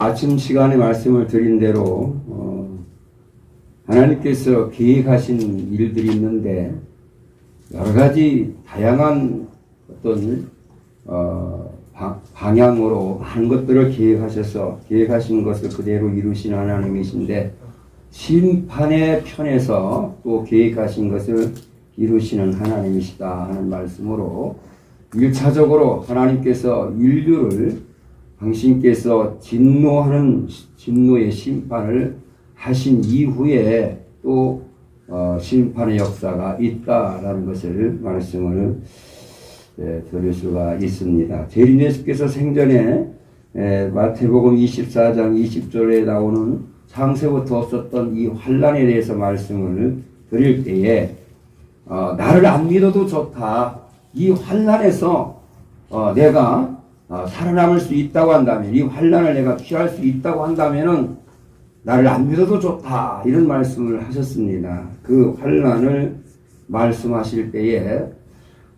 아침 시간에 말씀을 드린 대로 하나님께서 계획하신 일들이 있는데 여러 가지 다양한 어떤 방향으로 많은 것들을 계획하신 것을 그대로 이루신 하나님이신데 심판의 편에서 또 계획하신 것을 이루시는 하나님이시다 하는 말씀으로 1차적으로 하나님께서 인류를 당신께서 진노의 심판을 하신 이후에 또 심판의 역사가 있다라는 것을 말씀을 드릴 수가 있습니다. 재림 예수께서 생전에 마태복음 24장 20절에 나오는 창세부터 없었던 이 환난에 대해서 말씀을 드릴 때에 나를 안 믿어도 좋다. 이 환난에서 내가 살아남을 수 있다고 한다면, 이 환난을 내가 피할 수 있다고 한다면은 나를 안 믿어도 좋다. 이런 말씀을 하셨습니다. 그 환난을 말씀하실 때에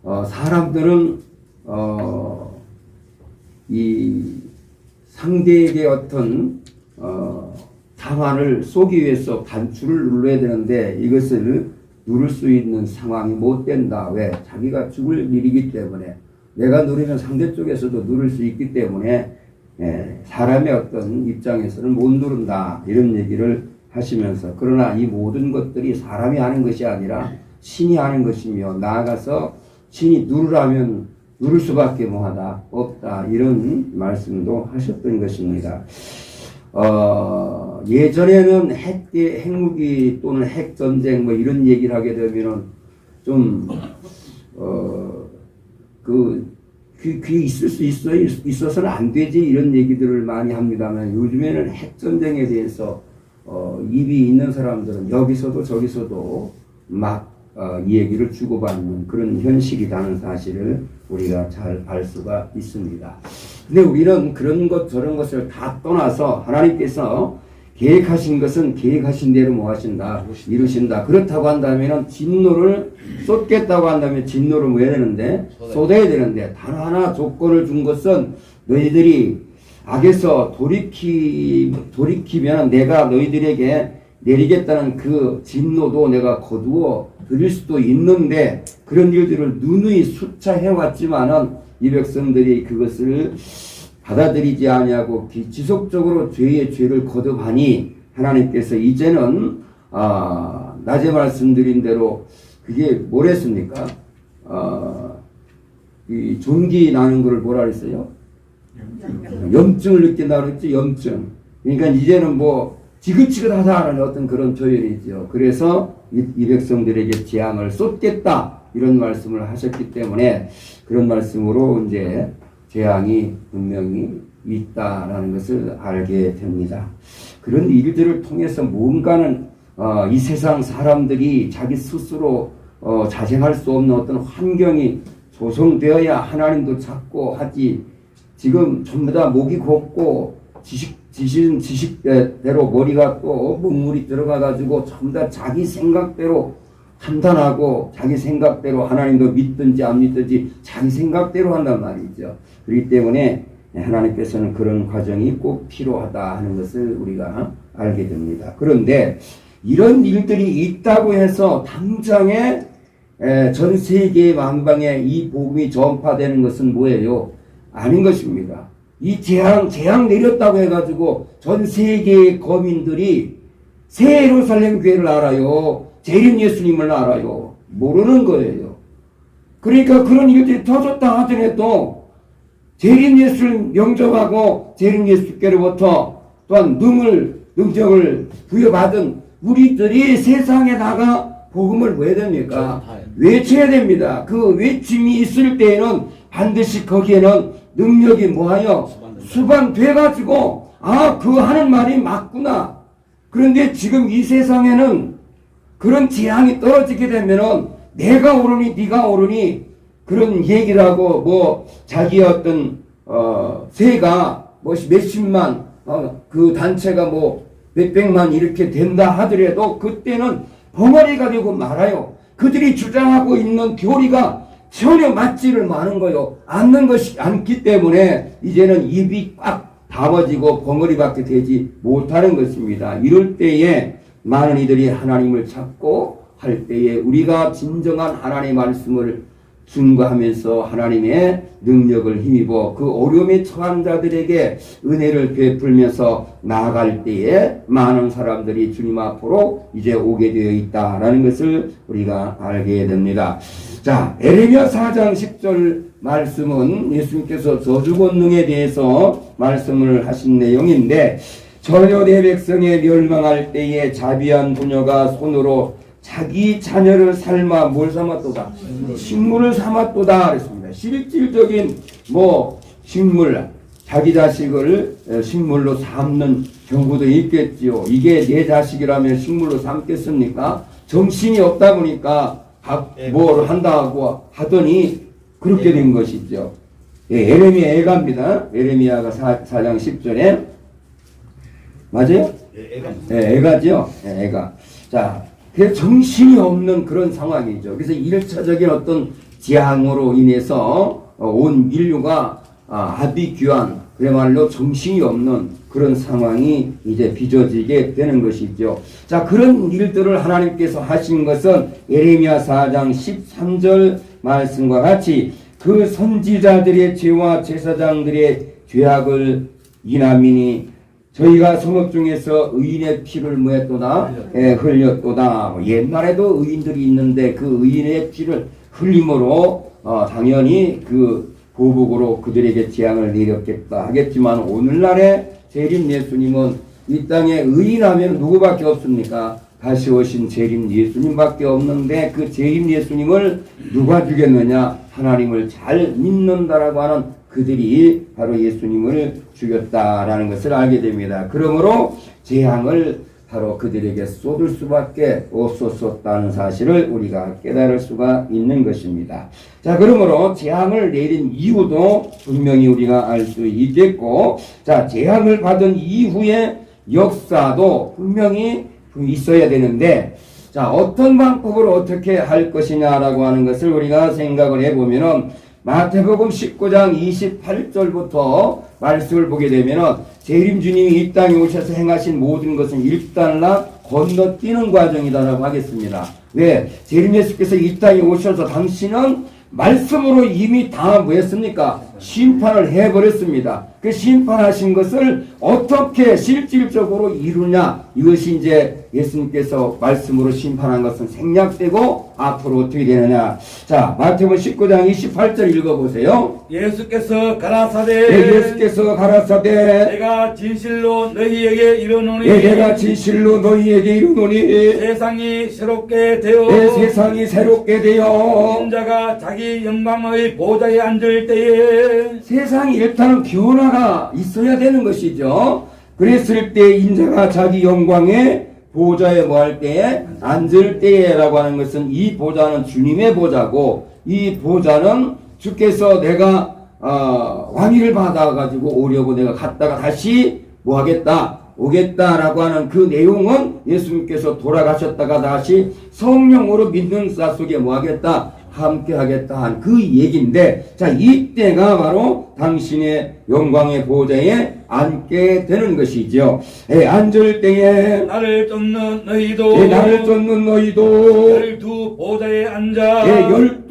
사람들은 이 상대에게 어떤 상황을 쏘기 위해서 단추를 눌러야 되는데 이것을 누를 수 있는 상황이 못 된다. 왜? 자기가 죽을 일이기 때문에. 내가 누르면 상대 쪽에서도 누를 수 있기 때문에 사람의 어떤 입장에서는 못 누른다. 이런 얘기를 하시면서, 그러나 이 모든 것들이 사람이 하는 것이 아니라 신이 하는 것이며, 나아가서 신이 누르라면 누를 수밖에 뭐하다 없다. 이런 말씀도 하셨던 것입니다. 예전에는 핵무기 또는 핵전쟁 뭐 이런 얘기를 하게 되면은 좀 그게 있어서는 안 되지 이런 얘기들을 많이 합니다만, 요즘에는 핵전쟁에 대해서 입이 있는 사람들은 여기서도 저기서도 막 이 얘기를 주고받는 그런 현실이라는 사실을 우리가 잘 알 수가 있습니다. 근데 우리는 그런 것 저런 것을 다 떠나서 하나님께서 계획하신 것은 계획하신 대로 뭐 하신다? 이루신다. 그렇다고 한다면 진노를 쏟겠다고 한다면 진노를 뭐 해야 되는데? 쏟아야 되는데, 단 하나 조건을 준 것은 너희들이 악에서 돌이키면 내가 너희들에게 내리겠다는 그 진노도 내가 거두어 드릴 수도 있는데, 그런 일들을 누누이 수차해왔지만은 이 백성들이 그것을 받아들이지 아니하고 지속적으로 죄를 거듭하니 하나님께서 이제는 낮에 말씀드린 대로 그게 뭐랬습니까? 이 존기 나는 것을 뭐라 그랬어요? 염증을 느낀다 그랬지. 염증. 그러니까 이제는 뭐 지긋지긋하다는 어떤 그런 표현이죠. 그래서 이 백성들에게 재앙을 쏟겠다 이런 말씀을 하셨기 때문에 그런 말씀으로 이제 재앙이 분명히 있다라는 것을 알게 됩니다. 그런 일들을 통해서 뭔가는 이 세상 사람들이 자기 스스로 자생할 수 없는 어떤 환경이 조성되어야 하나님도 찾고 하지, 지금 전부 다 목이 곱고 지식대로 머리가 또 문물이 들어가가지고 전부 다 자기 생각대로 판단하고 자기 생각대로 하나님도 믿든지 안 믿든지 자기 생각대로 한단 말이죠. 그렇기 때문에 하나님께서는 그런 과정이 꼭 필요하다 하는 것을 우리가 알게 됩니다. 그런데 이런 일들이 있다고 해서 당장에 전 세계 만방에 이 복음이 전파되는 것은 뭐예요? 아닌 것입니다. 이 재앙 내렸다고 해가지고 전 세계의 거민들이 새 예루살렘 교회를 알아요? 재림 예수님을 알아요? 모르는 거예요. 그러니까 그런 일들이 터졌다 하더라도 재림 예수를 명접하고 재림 예수께로부터 또한 능력을 부여받은 우리들이 세상에 나가 복음을 왜 됩니까? 외쳐야 됩니다. 그 외침이 있을 때에는 반드시 거기에는 능력이 뭐하여 수반돼가지고 그 하는 말이 맞구나. 그런데 지금 이 세상에는 그런 재앙이 떨어지게 되면은 내가 오르니 네가 오르니 그런 얘기를 하고 뭐 자기 어떤 세가 뭐 몇십만 그 단체가 뭐 몇백만 이렇게 된다 하더라도 그때는 벙어리가 되고 말아요. 그들이 주장하고 있는 교리가 전혀 맞지를 않은 거요. 않는 것이 않기 때문에 이제는 입이 꽉 다워지고 벙어리밖에 되지 못하는 것입니다. 이럴 때에 많은 이들이 하나님을 찾고 할 때에 우리가 진정한 하나님의 말씀을 증거하면서 하나님의 능력을 힘입어 그 어려움에 처한 자들에게 은혜를 베풀면서 나아갈 때에 많은 사람들이 주님 앞으로 이제 오게 되어 있다라는 것을 우리가 알게 됩니다. 자, 에레미야 4장 10절 말씀은 예수님께서 저주 권능에 대해서 말씀을 하신 내용인데, 전혀 내 백성에 멸망할 때에 자비한 부녀가 손으로 자기 자녀를 삶아 뭘 삼았도다? 식물을 삼았도다 그랬습니다. 실질적인 식물, 자기 자식을 식물로 삼는 경우도 있겠지요. 이게 내 자식이라면 식물로 삼겠습니까? 정신이 없다 보니까 뭘 한다고 하더니 그렇게 된 것이죠. 예, 에레미야 애가입니다. 에레미야가 4장 10절에 맞아요? 예, 애가죠. 예, 애가. 자, 그래서 정신이 없는 그런 상황이죠. 그래서 1차적인 어떤 재앙으로 인해서 온 인류가 아비규환, 그야말로 정신이 없는 그런 상황이 이제 빚어지게 되는 것이죠. 자, 그런 일들을 하나님께서 하신 것은 에레미야 4장 13절 말씀과 같이 그 선지자들의 죄와 제사장들의 죄악을 인함이니 저희가 성읍 중에서 의인의 피를 뭐했도다? 흘렸도다. 옛날에도 의인들이 있는데 그 의인의 피를 흘림으로 당연히 그 보복으로 그들에게 재앙을 내렸겠다 하겠지만, 오늘날의 재림 예수님은 이 땅에 의인하면 누구밖에 없습니까? 다시 오신 재림 예수님밖에 없는데, 그 재림 예수님을 누가 죽였느냐? 하나님을 잘 믿는다라고 하는 그들이 바로 예수님을 죽였다라는 것을 알게 됩니다. 그러므로 재앙을 바로 그들에게 쏟을 수밖에 없었다는 사실을 우리가 깨달을 수가 있는 것입니다. 자, 그러므로 재앙을 내린 이유도 분명히 우리가 알 수 있겠고, 자, 재앙을 받은 이후의 역사도 분명히 있어야 되는데, 자, 어떤 방법으로 어떻게 할 것이냐라고 하는 것을 우리가 생각을 해보면은, 마태복음 19장 28절부터 말씀을 보게 되면은 재림 주님이 이 땅에 오셔서 행하신 모든 것은 일단락 건너뛰는 과정이다라고 하겠습니다. 왜? 재림 예수께서 이 땅에 오셔서 당신은 말씀으로 이미 다 뭐했습니까? 심판을 해버렸습니다. 그 심판하신 것을 어떻게 실질적으로 이루냐, 이것이 이제 예수님께서 말씀으로 심판한 것은 생략되고 앞으로 어떻게 되느냐. 자, 마태복음 19장 28절 읽어보세요. 예수께서 가라사대 내가 진실로 너희에게 이르노니 내가 진실로 너희에게 이르노니 세상이 새롭게 되어 인자가 자기 영광의 보좌에 앉을 때에, 세상이 일단은 변화가 있어야 되는 것이죠. 그랬을 때 인자가 자기 영광의 보좌에 뭐할 때에 앉을 때라고 하는 것은, 이 보좌는 주님의 보좌고, 이 보좌는 주께서 내가 왕위를 받아가지고 오려고 내가 갔다가 다시 뭐 하겠다 오겠다라고 하는 그 내용은 예수님께서 돌아가셨다가 다시 성령으로 믿는 자 속에 뭐 하겠다 함께 하겠다 한 그 얘기인데, 자, 이때가 바로 당신의 영광의 보좌에 앉게 되는 것이죠. 앉을 때에 나를 쫓는 너희도 12 보좌에 앉아 12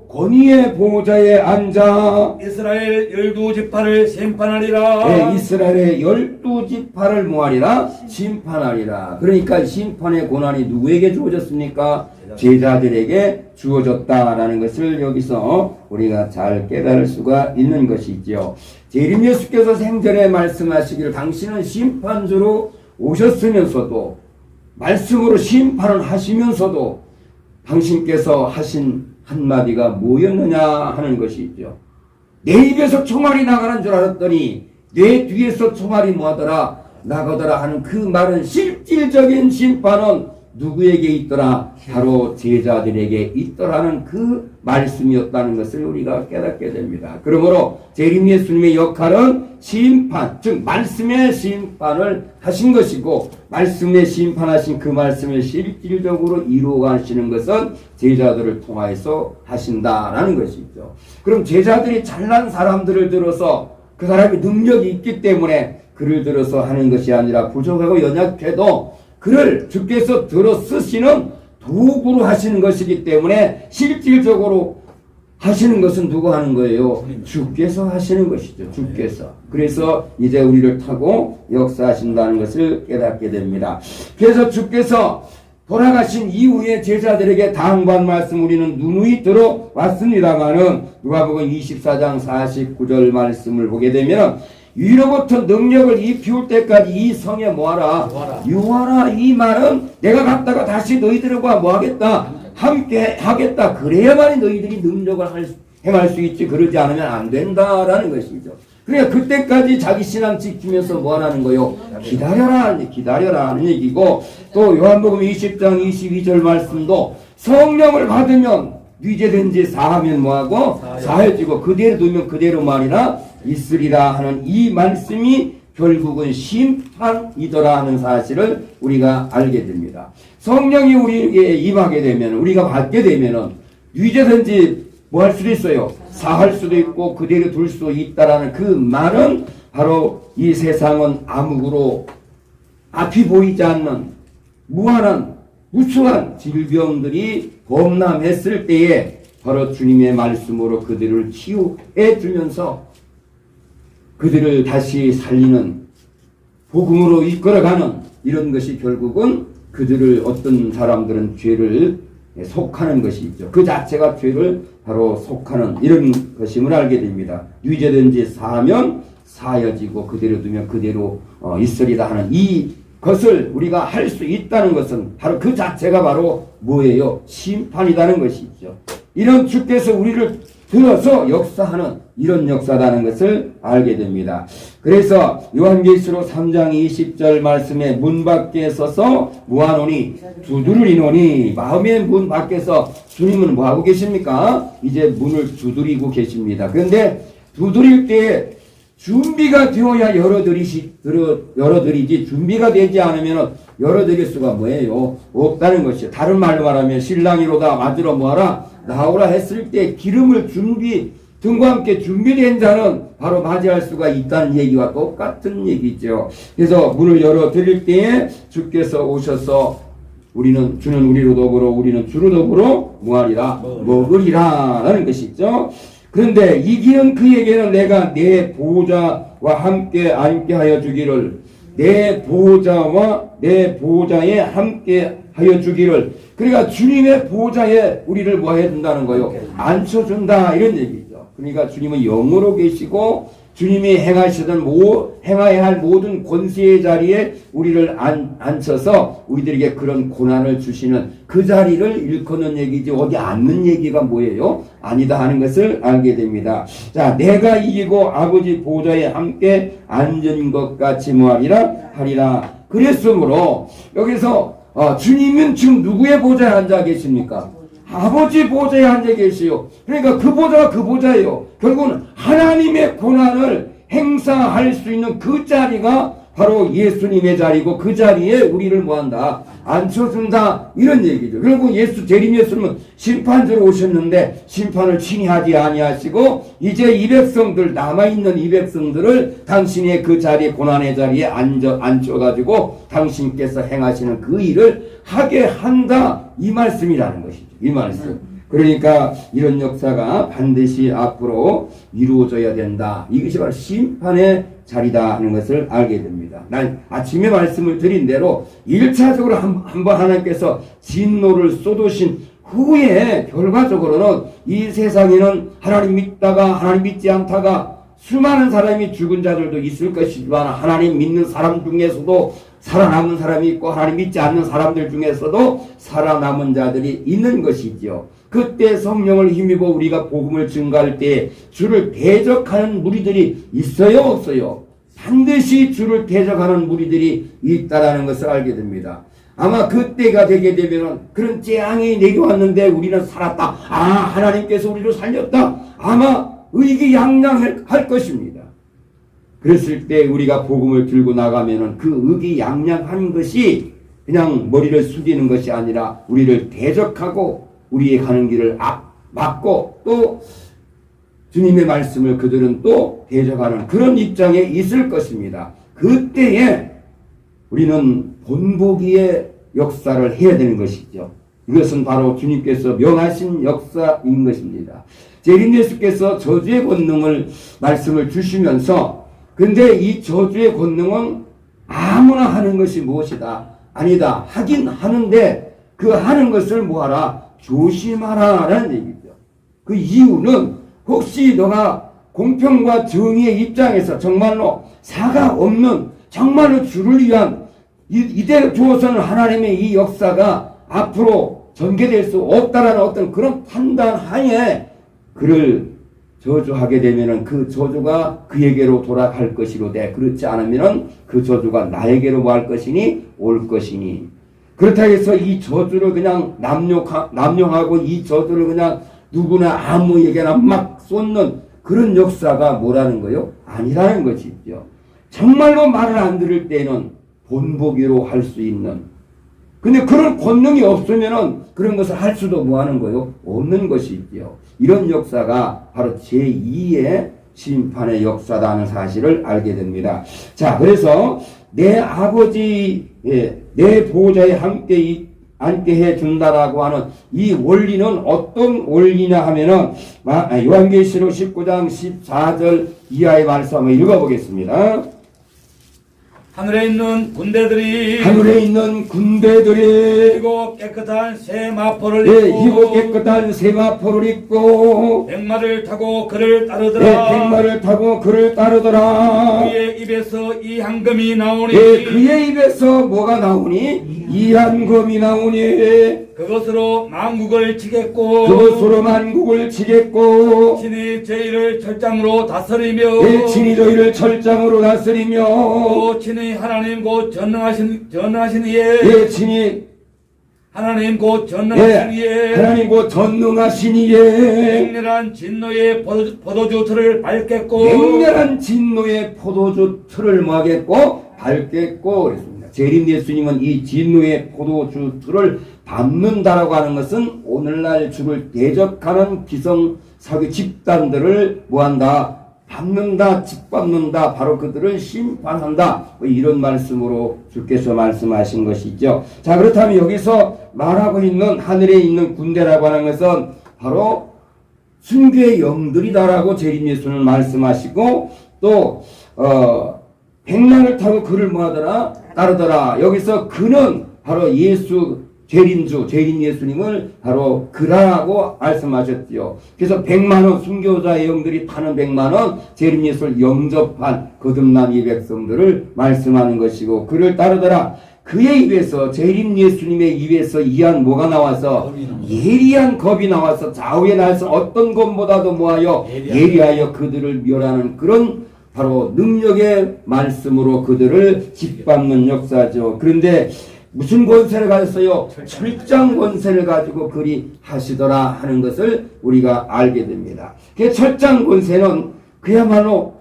권위의 보좌에 앉아 이스라엘 12지파를 심판하리라. 이스라엘의 12지파를 뭐하리라? 심판하리라. 그러니까 심판의 권한이 누구에게 주어졌습니까? 제자들에게 주어졌다라는 것을 여기서 우리가 잘 깨달을 수가 있는 것이죠. 재림 예수께서 생전에 말씀하시기를 당신은 심판주로 오셨으면서도 말씀으로 심판을 하시면서도 당신께서 하신 한마디가 뭐였느냐 하는 것이죠. 내 입에서 총알이 나가는 줄 알았더니 내 뒤에서 총알이 뭐하더라? 나가더라 하는 그 말은 실질적인 심판은 누구에게 있더라? 바로 제자들에게 있더라는 그 말씀이었다는 것을 우리가 깨닫게 됩니다. 그러므로 재림 예수님의 역할은 심판, 즉 말씀의 심판을 하신 것이고, 말씀의 심판하신 그 말씀을 실질적으로 이루어가시는 것은 제자들을 통하여서 하신다라는 것이죠. 그럼 제자들이 잘난 사람들을 들어서 그 사람이 능력이 있기 때문에 그를 들어서 하는 것이 아니라 부족하고 연약해도 그를 주께서 들어 쓰시는 도구로 하시는 것이기 때문에 실질적으로 하시는 것은 누가 하는 거예요? 주께서 하시는 것이죠. 주께서. 그래서 이제 우리를 타고 역사하신다는 것을 깨닫게 됩니다. 그래서 주께서 돌아가신 이후에 제자들에게 당부한 말씀 우리는 누누이 들어왔습니다만은 누가복음 24장 49절 말씀을 보게 되면 위로부터 능력을 입히울 때까지 이 성에 뭐하라? 유하라. 이 말은 내가 갔다가 다시 너희들과 뭐하겠다? 함께 하겠다. 그래야만이 너희들이 능력을 행할 수 있지. 그러지 않으면 안 된다라는 것이죠. 그러니까 그때까지 자기 신앙 지키면서 뭐하라는 거요? 기다려라 하는 얘기고, 또 요한복음 20장 22절 말씀도 성령을 받으면 위제된 지 사하면 뭐하고? 사해지고 그대로 두면 그대로 말이나 있으리라 하는 이 말씀이 결국은 심판이더라 하는 사실을 우리가 알게 됩니다. 성령이 우리에게 임하게 되면, 우리가 받게 되면은 위제든지 뭐 할 수도 있어요. 사할 수도 있고 그대로 둘 수 있다라는 그 말은 바로 이 세상은 암흑으로 앞이 보이지 않는 무한한 무수한 질병들이 범람했을 때에 바로 주님의 말씀으로 그들을 치유해 주면서 그들을 다시 살리는 복음으로 이끌어가는 이런 것이 결국은 그들을 어떤 사람들은 죄를 속하는 것이 있죠. 그 자체가 죄를 바로 속하는 이런 것임을 알게 됩니다. 위제든지 사하면 사여지고 그대로 두면 그대로 있으리라 하는 이 것을 우리가 할 수 있다는 것은 바로 그 자체가 바로 뭐예요? 심판이라는 것이죠. 이런 주께서 우리를 들어서 역사하는 이런 역사라는 것을 알게 됩니다. 그래서 요한계시록 3장 20절 말씀에 문 밖에 서서 뭐하노니 두드리노니, 마음의 문 밖에서 주님은 뭐하고 계십니까? 이제 문을 두드리고 계십니다. 그런데 두드릴 때 준비가 되어야 열어드리지 준비가 되지 않으면 열어드릴 수가 뭐예요? 없다는 것이요. 다른 말로 말하면 신랑이로다 맞으러 뭐하라? 나오라 했을 때 기름을 등과 함께 준비된 자는 바로 맞이할 수가 있다는 얘기와 똑같은 얘기죠. 그래서 문을 열어드릴 때에 주께서 오셔서 주는 우리로 더불어 우리는 주로 더불어 뭐하리라? 먹으리라 하는 것이죠. 그런데 이기는 그에게는 내가 내 보호자와 함께 앉게 하여 주기를, 내 보호자와 내 보호자에 함께 하여 주기를, 그러니까 주님의 보호자에 우리를 뭐 해야 된다는 거요? 앉혀준다 이런 얘기죠. 그러니까 주님은 영으로 계시고 주님이 행해야 할 모든 권세의 자리에 우리를 앉혀서 우리들에게 그런 고난을 주시는 그 자리를 일컫는 얘기지 어디 앉는 얘기가 뭐예요? 아니다 하는 것을 알게 됩니다. 자, 내가 이기고 아버지 보좌에 함께 앉은 것 같이 하리라. 그랬으므로 여기서 주님은 지금 누구의 보좌에 앉아 계십니까? 아버지 보좌에 앉아 계시요. 그러니까 그 보좌가 그 보좌예요. 결국은 하나님의 고난을 행사할 수 있는 그 자리가 바로 예수님의 자리고 그 자리에 우리를 뭐한다? 앉혀준다 이런 얘기죠. 결국 재림 예수님은 심판자로 오셨는데 심판을 친히 하지 아니하시고 이제 이 백성들, 남아있는 이 백성들을 당신의 그 자리에, 고난의 자리에 앉혀가지고 당신께서 행하시는 그 일을 하게 한다 이 말씀이라는 것이죠. 이 말씀. 그러니까 이런 역사가 반드시 앞으로 이루어져야 된다. 이것이 바로 심판의 자리다 하는 것을 알게 됩니다. 난 아침에 말씀을 드린 대로 1차적으로 한번 하나님께서 진노를 쏟으신 후에 결과적으로는 이 세상에는 하나님 믿다가 하나님 믿지 않다가 수많은 사람이 죽은 자들도 있을 것이지만 하나님 믿는 사람 중에서도 살아남은 사람이 있고 하나님 믿지 않는 사람들 중에서도 살아남은 자들이 있는 것이지요. 그때 성령을 힘입어 우리가 복음을 증거할 때 주를 대적하는 무리들이 있어요, 없어요? 반드시 주를 대적하는 무리들이 있다라는 것을 알게 됩니다. 아마 그때가 되게 되면 그런 재앙이 내려왔는데 우리는 살았다. 하나님께서 우리를 살렸다. 아마 의기양양할 것입니다. 그랬을 때 우리가 복음을 들고 나가면은 그 의기양양한 것이 그냥 머리를 숙이는 것이 아니라 우리를 대적하고 우리의 가는 길을 막고 또 주님의 말씀을 그들은 또 대적하는 그런 입장에 있을 것입니다. 그때에 우리는 본보기의 역사를 해야 되는 것이죠. 이것은 바로 주님께서 명하신 역사인 것입니다. 재림 예수께서 저주의 권능을 말씀을 주시면서 근데 이 저주의 권능은 아무나 하는 것이 무엇이다? 아니다. 하긴 하는데 그 하는 것을 뭐하라? 조심하라 라는 얘기죠. 그 이유는 혹시 너가 공평과 정의의 입장에서 정말로 사가 없는 정말로 주를 위한 이대로 두어서는 하나님의 이 역사가 앞으로 전개될 수 없다라는 어떤 그런 판단 하에 그를 저주하게 되면은 그 저주가 그에게로 돌아갈 것이로되 그렇지 않으면은 그 저주가 나에게로 갈 것이니 올 것이니 그렇다 해서 이 저주를 그냥 남용하고 이 저주를 그냥 누구나 아무에게나 막 쏟는 그런 역사가 뭐라는 거요? 아니라는 것이죠. 정말로 말을 안 들을 때는 본보기로 할 수 있는 근데 그런 권능이 없으면은 그런 것을 할 수도 뭐 하는 거요? 없는 것이지요. 이런 역사가 바로 제2의 심판의 역사다는 사실을 알게 됩니다. 자, 그래서 내 아버지, 내 보좌에 함께 앉게 해 준다라고 하는 이 원리는 어떤 원리냐 하면은 요한계시록 19장 14절 이하의 말씀 한번 읽어보겠습니다. 하늘에 있는 군대들이 희고 깨끗한 세마포를 희고 깨끗한 세마포를 입고 백마를 타고 그를 따르더라. 그의 입에서 이 한금이 나오니 그의 입에서 뭐가 나오니? 이 한금이 나오니 그것으로 만국을 치겠고 친히 저희를 철장으로 다스리며 또 친히 하나님 곧 전능하신 이에 하나님 곧 전능하신 이에 맹렬한 진노의 포도주 틀을 밟겠고 그랬습니다. 재림 예수님은 이 진노의 포도주 틀을 밟는다라고 하는 것은 오늘날 주를 대적하는 기성사교 집단들을 뭐한다? 밟는다, 짓밟는다, 바로 그들을 심판한다. 이런 말씀으로 주께서 말씀하신 것이죠. 자, 그렇다면 여기서 말하고 있는 하늘에 있는 군대라고 하는 것은 바로 순교의 영들이다라고 재림 예수는 말씀하시고 또 백마를 타고 그를 뭐하더라? 따르더라. 여기서 그는 바로 재림 예수님을 바로 그라고 말씀하셨지요. 그래서 100만원 순교자의 영들이 타는 100만원 재림 예수를 영접한 거듭난 이 백성들을 말씀하는 것이고 그를 따르더라. 그의 입에서 재림 예수님의 입에서 이한 뭐가 나와서 예리한 겁이 나와서 좌우의 날선 어떤 것보다도 뭐하여 예리하여 그들을 멸하는 그런 바로 능력의 말씀으로 그들을 짓밟는 역사죠. 그런데 무슨 권세를 가졌어요? 철장 권세를 가지고 그리 하시더라 하는 것을 우리가 알게 됩니다. 그 철장 권세는 그야말로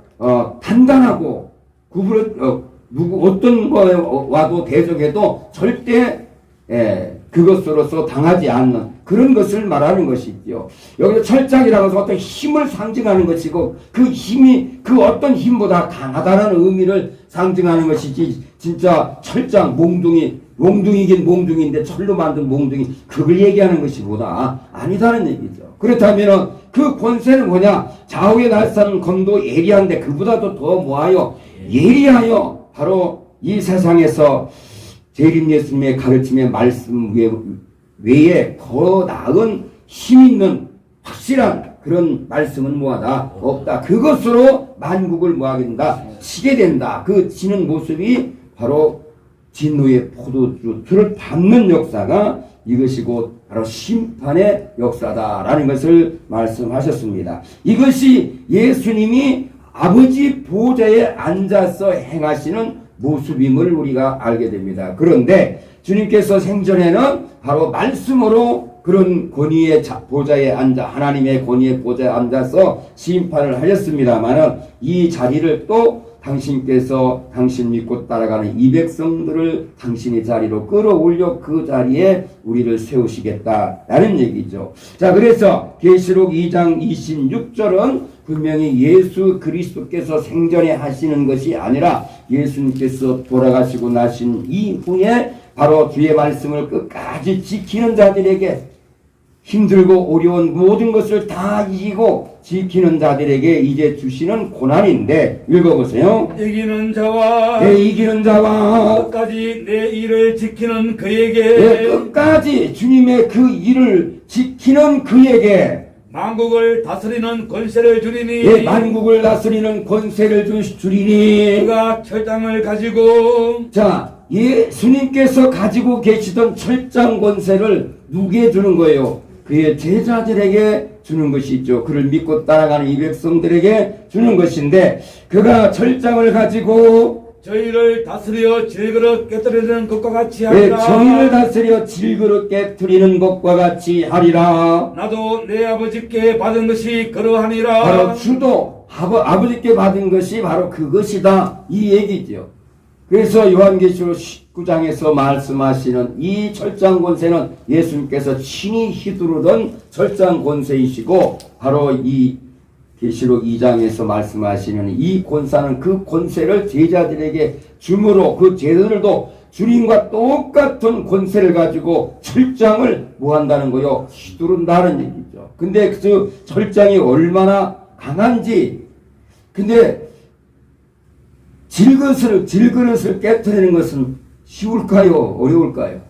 단단하고 어떤 거에 와도 대적해도 절대 그것으로서 당하지 않는 그런 것을 말하는 것이죠. 여기서 철장이라고 해서 어떤 힘을 상징하는 것이고 그 힘이 그 어떤 힘보다 강하다는 의미를 상징하는 것이지 진짜 철장 몽둥이긴 몽둥이인데 철로 만든 몽둥이 그걸 얘기하는 것이 보다 아니다는 얘기죠. 그렇다면 그 권세는 뭐냐? 좌우의 날선 검도 예리한데 그보다도 더 뭐하여? 예리하여 바로 이 세상에서 재림 예수님의 가르침의 말씀 외에 더 나은 힘 있는 확실한 그런 말씀은 뭐하다? 없다. 그것으로 만국을 뭐하게 된다? 치게 된다. 그 치는 모습이 바로 진노의 포도주 틀을 밟는 역사가 이것이 곧 바로 심판의 역사다라는 것을 말씀하셨습니다. 이것이 예수님이 아버지 보좌에 앉아서 행하시는 모습임을 우리가 알게 됩니다. 그런데 주님께서 생전에는 바로 말씀으로 그런 권위의 보좌에 앉아 하나님의 권위의 보좌에 앉아서 심판을 하셨습니다만은 이 자리를 또 당신께서 당신 믿고 따라가는 이 백성들을 당신의 자리로 끌어올려 그 자리에 우리를 세우시겠다라는 얘기죠. 자, 그래서 계시록 2장 26절은 분명히 예수 그리스도께서 생전에 하시는 것이 아니라 예수님께서 돌아가시고 나신 이후에 바로 주의 말씀을 끝까지 지키는 자들에게, 힘들고 어려운 모든 것을 다 이기고 지키는 자들에게 이제 주시는 고난인데, 읽어보세요. 이기는 자와 이기는 자와 끝까지 내 일을 지키는 그에게 끝까지 주님의 그 일을 지키는 그에게 만국을 다스리는 권세를 주리니 만국을 다스리는 권세를 주리니. 그가 철장을 가지고 자, 예수님께서 가지고 계시던 철장 권세를 누구에게 주는 거예요? 그의 제자들에게 주는 것이죠. 그를 믿고 따라가는 이 백성들에게 주는 것인데, 그가 철장을 가지고 저희를 다스려 질그릇 깨뜨리는 것과 같이 하리라. 정의를 다스려 질그릇 깨뜨리는 것과 같이 하리라. 나도 내 아버지께 받은 것이 그러하니라. 바로 주도 아버지께 받은 것이 바로 그것이다, 이 얘기죠. 그래서 요한계시록 19장에서 말씀하시는 이 철장 권세는 예수님께서 친히 휘두르던 철장 권세이시고, 바로 이 계시록 2장에서 말씀하시는 이 권사는 그 권세를 제자들에게 주므로 그 제자들도 주님과 똑같은 권세를 가지고 철장을 뭐 한다는 거요? 휘두른다는 얘기죠. 근데 그 철장이 얼마나 강한지, 근데 질그릇을 깨뜨리는 것은 쉬울까요? 어려울까요?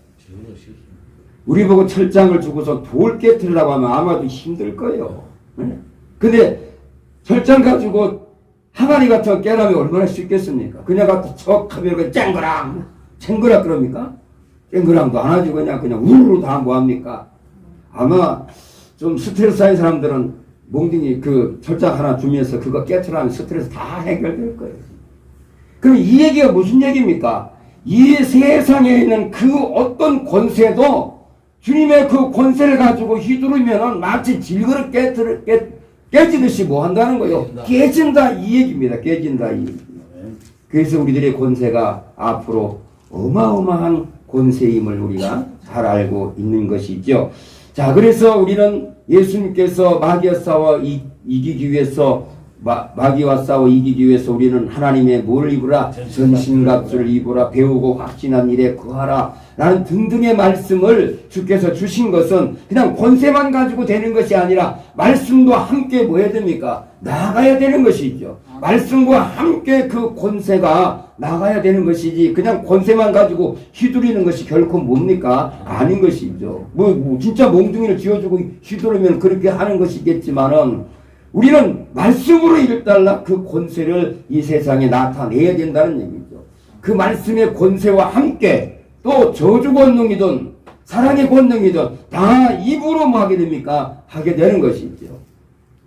우리 보고 철장을 주고서 돌 깨뜨리라고 하면 아마도 힘들 거예요. 근데 철장 가지고 항아리 같은 거 깨라면 얼마나 쉽겠습니까? 그냥 갖다 척 하면 쨍그랑 그럽니까? 쨍그랑도 안 하지, 그냥 우르르 다 뭐합니까? 아마 좀 스트레스 쌓인 사람들은 몽둥이 그 철장 하나 주면서 그거 깨트리면 스트레스 다 해결될 거예요. 그럼 이 얘기가 무슨 얘기입니까? 이 세상에 있는 그 어떤 권세도 주님의 그 권세를 가지고 휘두르면은 마치 질그릇 깨지듯이 뭐 한다는 거예요? 깨진다, 이 얘기입니다. 깨진다, 이 얘기. 그래서 우리들의 권세가 앞으로 어마어마한 권세임을 우리가 잘 알고 있는 것이죠. 자, 그래서 우리는 예수님께서 마귀와 싸워 이기기 위해서 마귀와 싸워 이기기 위해서 우리는 하나님의 뭘 입으라? 전신갑주를 입으라. 배우고 확신한 일에 거하라. 라는 등등의 말씀을 주께서 주신 것은 그냥 권세만 가지고 되는 것이 아니라 말씀도 함께 뭐 해야 됩니까? 나가야 되는 것이죠. 말씀과 함께 그 권세가 나가야 되는 것이지, 그냥 권세만 가지고 휘두르는 것이 결코 뭡니까? 아닌 것이죠. 진짜 몽둥이를 쥐어주고 휘두르면 그렇게 하는 것이겠지만은, 우리는 말씀으로 일달라 그 권세를 이 세상에 나타내야 된다는 얘기죠. 그 말씀의 권세와 함께 또 저주 권능이든 사랑의 권능이든 다 입으로 뭐 하게 됩니까? 하게 되는 것이죠.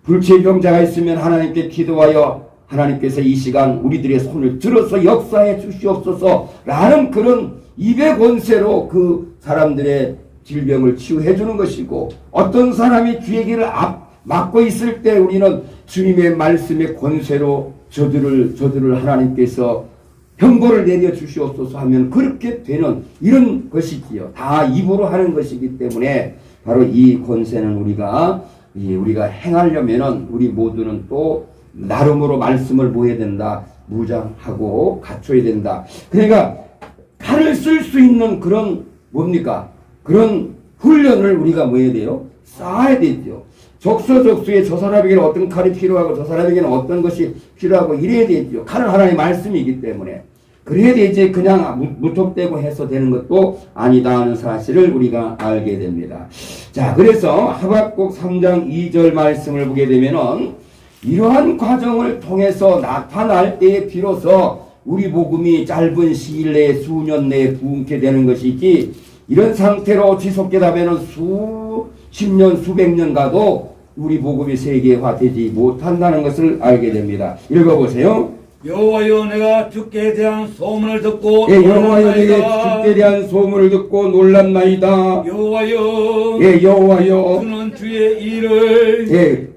불치의 병자가 있으면 하나님께 기도하여 하나님께서 이 시간 우리들의 손을 들어서 역사해 주시옵소서 라는 그런 입의 권세로 그 사람들의 질병을 치유해 주는 것이고, 어떤 사람이 주의 길을 막고 있을 때 우리는 주님의 말씀의 권세로 저들을 하나님께서 형벌을 내려 주시옵소서 하면 그렇게 되는 이런 것이지요. 다 입으로 하는 것이기 때문에 바로 이 권세는 우리가 행하려면은 우리 모두는 또 나름으로 말씀을 뭐 해야 된다? 무장하고 갖춰야 된다. 그러니까 칼을 쓸 수 있는 그런 뭡니까? 그런 훈련을 우리가 뭐 해야 돼요? 쌓아야 되죠. 적소적소에 저 사람에게는 어떤 칼이 필요하고 저 사람에게는 어떤 것이 필요하고 이래야 되죠. 칼은 하나님의 말씀이기 때문에. 그래야 되지 그냥 무턱대고 해서 되는 것도 아니다 하는 사실을 우리가 알게 됩니다. 자, 그래서 하박국 3장 2절 말씀을 보게 되면은 이러한 과정을 통해서 나타날 때에 비로소 우리 복음이 짧은 시일 내에 수년 내에 부흥케 되는 것이지, 이런 상태로 지속되다면은 수십 년 수백 년 가도 우리 복음이 세계화되지 못한다는 것을 알게 됩니다. 읽어보세요. 여호와여, 내가 주께 대한 소문을 듣고 여호와여, 내가 주께 대한 소문을 듣고 놀랐나이다. 여호와여, 여호와여, 주는 주의 일을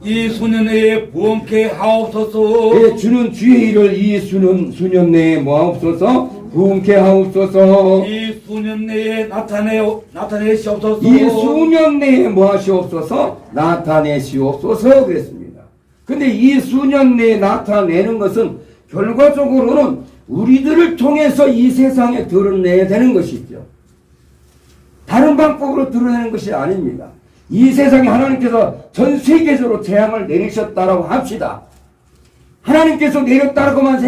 이 수년 내에 부엉케 하옵소서. 예, 주는 주의 일을 이 수년 내에 모아옵소서. 부흥케 하옵소서. 이 수년 내에 나타내시옵소서. 이 수년 내에 모아시옵소서. 나타내시옵소서. 그랬습니다. 근데 이 수년 내에 나타내는 것은 결과적으로는 우리들을 통해서 이 세상에 드러내야 되는 것이죠. 다른 방법으로 드러내는 것이 아닙니다. 이 세상에 하나님께서 전 세계적으로 재앙을 내리셨다라고 합시다. 하나님께서 내렸다라고만